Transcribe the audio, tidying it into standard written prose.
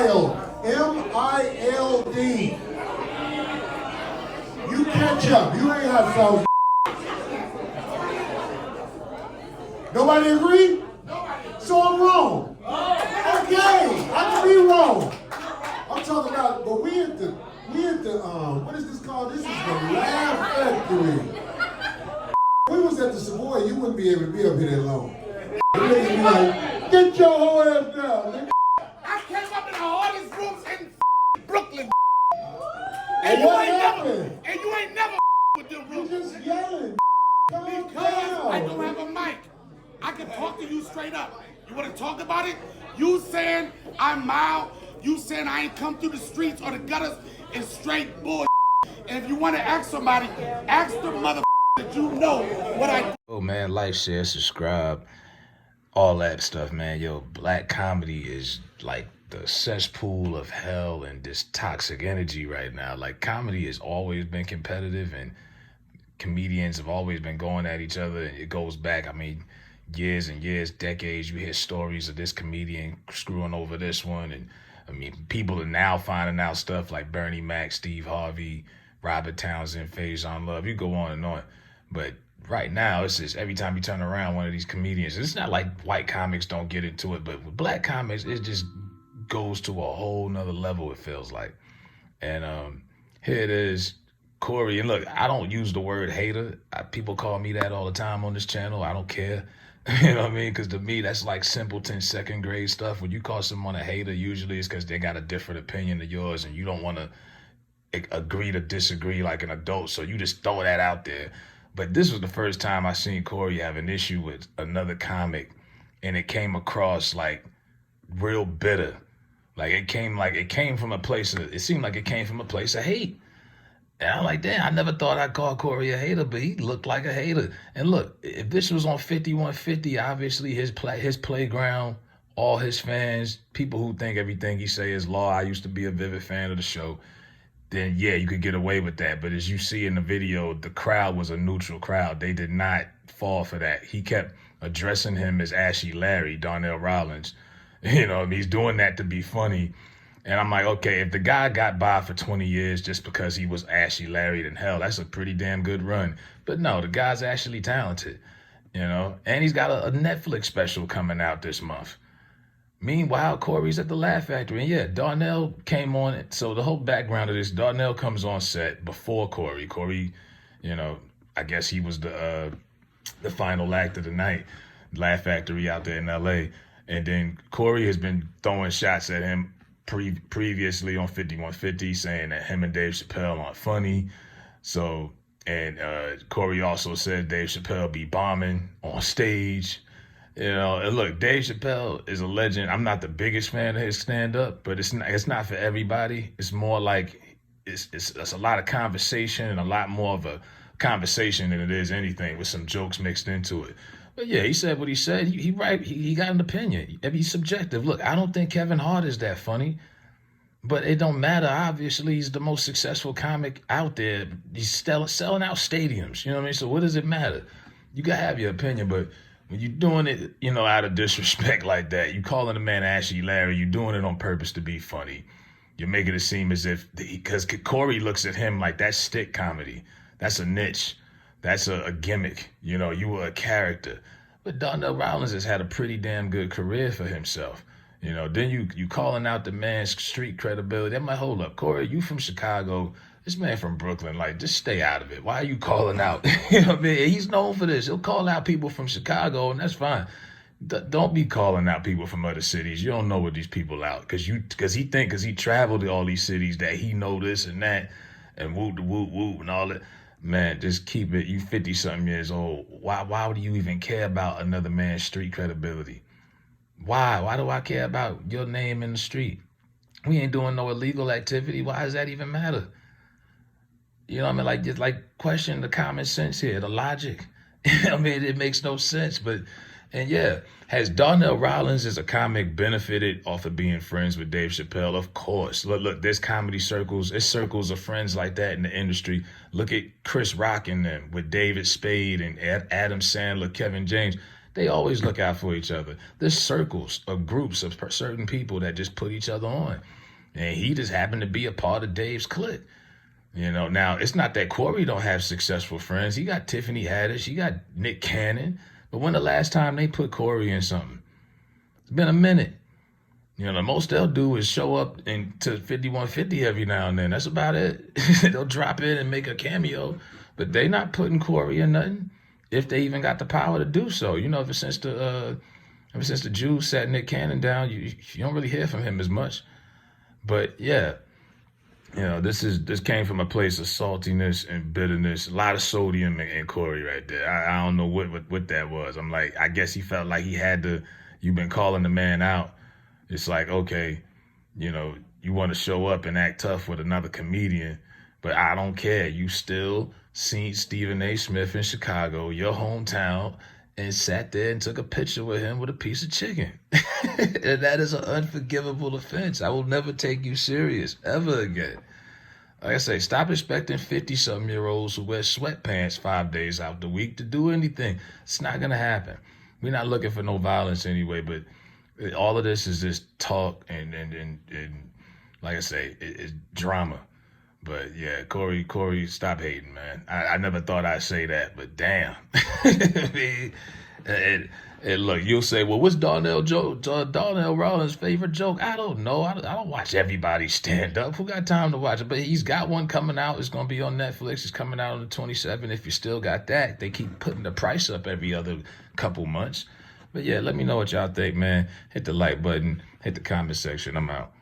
mild. M-I-L-D. You catch up. You ain't hot sauce. Nobody agree? So I'm wrong. Okay, I can be wrong. I'm talking about, but we at the what is this called? This is the Laugh Factory. We was at the Savoy, you wouldn't be able to be up here that long. The niggas be like, get your whole ass down, nigga. I came up in the hardest rooms in Brooklyn. And what happened? And you ain't never with them rooms. You just yelling. Because I don't have a mic. I can talk to you straight up. You want to talk about it? You saying I'm mild. You saying I ain't come through the streets or the gutters is straight bull. And if you want to ask somebody, ask the mother that you know what I. Oh man, like, share, subscribe, all that stuff, man. Yo, black comedy is like the cesspool of hell and this toxic energy right now. Like, comedy has always been competitive and comedians have always been going at each other. It goes back, I mean, years and years, decades. You hear stories of this comedian screwing over this one. And I mean, people are now finding out stuff like Bernie Mac, Steve Harvey, Robert Townsend, Faison Love. You go on and on. But right now, it's just every time you turn around one of these comedians, it's not like white comics don't get into it, but with black comics, it just goes to a whole nother level, it feels like. And here it is, Corey. And look, I don't use the word hater. People call me that all the time on this channel. I don't care. You know what I mean? Because to me, that's like simpleton second grade stuff. When you call someone a hater, usually it's because they got a different opinion than yours and you don't want to agree to disagree like an adult. So you just throw that out there. But this was the first time I seen Corey have an issue with another comic, and it came across like real bitter. It came from a place of, it seemed like it came from a place of hate. And I'm like, damn, I never thought I'd call Corey a hater, but he looked like a hater. And look, if this was on 5150, obviously his playground, all his fans, people who think everything he say is law. I used to be a vivid fan of the show. Then yeah, you could get away with that. But as you see in the video, the crowd was a neutral crowd. They did not fall for that. He kept addressing him as Ashy Larry, Donnell Rawlings. You know, he's doing that to be funny. And I'm like, okay, if the guy got by for 20 years just because he was Ashy Larry, then hell, that's a pretty damn good run. But no, the guy's actually talented, you know, and he's got a Netflix special coming out this month. Meanwhile, Corey's at the Laugh Factory. And yeah, Donnell came on it. So the whole background of this, Donnell comes on set before Corey. Corey, you know, I guess he was the final act of the night, Laugh Factory out there in LA. And then Corey has been throwing shots at him previously on 5150, saying that him and Dave Chappelle aren't funny. So, and Corey also said Dave Chappelle be bombing on stage. You know, and look, Dave Chappelle is a legend. I'm not the biggest fan of his stand-up, but it's not for everybody. It's more like it's a lot of conversation and a lot more of a conversation than it is anything with some jokes mixed into it. But yeah, he said what he said. He got an opinion. He's subjective. Look, I don't think Kevin Hart is that funny, but it don't matter. Obviously, he's the most successful comic out there. He's selling out stadiums. You know what I mean? So what does it matter? You gotta have your opinion, but when you're doing it, you know, out of disrespect like that, you calling a man Ashy Larry, you're doing it on purpose to be funny. You're making it seem as if, because Corey looks at him like that's stick comedy. That's a niche. That's a gimmick. You know, you were a character. But Donnell Rawlings has had a pretty damn good career for himself. You know, then you calling out the man's street credibility. I'm like, hold up, Corey, you from Chicago. This man from Brooklyn, like, just stay out of it. Why are you calling out? You know what I mean? He's known for this. He'll call out people from Chicago, and that's fine. Don't be calling out people from other cities. You don't know what these people out. Because he traveled to all these cities that he know this and that, and whoop, and all that. Man, just keep it. You 50-something years old. Why would you even care about another man's street credibility? Why? Why do I care about your name in the street? We ain't doing no illegal activity. Why does that even matter? You know what I mean? Just question the common sense here, the logic. I mean, it makes no sense. And yeah, has Donnell Rawlings as a comic benefited off of being friends with Dave Chappelle? Of course. Look, there's comedy circles. There's circles of friends like that in the industry. Look at Chris Rock and them with David Spade and Adam Sandler, Kevin James. They always look out for each other. There's circles or groups of certain people that just put each other on. And he just happened to be a part of Dave's clique. Now, it's not that Corey don't have successful friends. He got Tiffany Haddish. He got Nick Cannon. But when the last time they put Corey in something? It's been a minute. The most they'll do is show up into 5150 every now and then. That's about it. They'll drop in and make a cameo. But they not putting Corey in nothing if they even got the power to do so. Ever since the Jews sat Nick Cannon down, you don't really hear from him as much. But yeah, this came from a place of saltiness and bitterness, a lot of sodium in Corey right there. I don't know what that was. I'm like, I guess he felt like he had to. You've been calling the man out. It's like, okay, you want to show up and act tough with another comedian, but I don't care. You still seen Stephen A. Smith in Chicago, your hometown, and sat there and took a picture with him with a piece of chicken. And that is an unforgivable offense. I will never take you serious ever again. Like I say, stop expecting 50-something-year-olds who wear sweatpants 5 days out the week to do anything. It's not going to happen. We're not looking for no violence anyway, but all of this is just talk and like I say, it's drama. But yeah, Corey, stop hating, man. I never thought I'd say that, but damn. And look, you'll say, well, what's Donnell Rawlings' favorite joke? I don't know. I don't watch everybody stand up. Who got time to watch it? But he's got one coming out. It's going to be on Netflix. It's coming out on the 27th. If you still got that, they keep putting the price up every other couple months. But yeah, let me know what y'all think, man. Hit the like button. Hit the comment section. I'm out.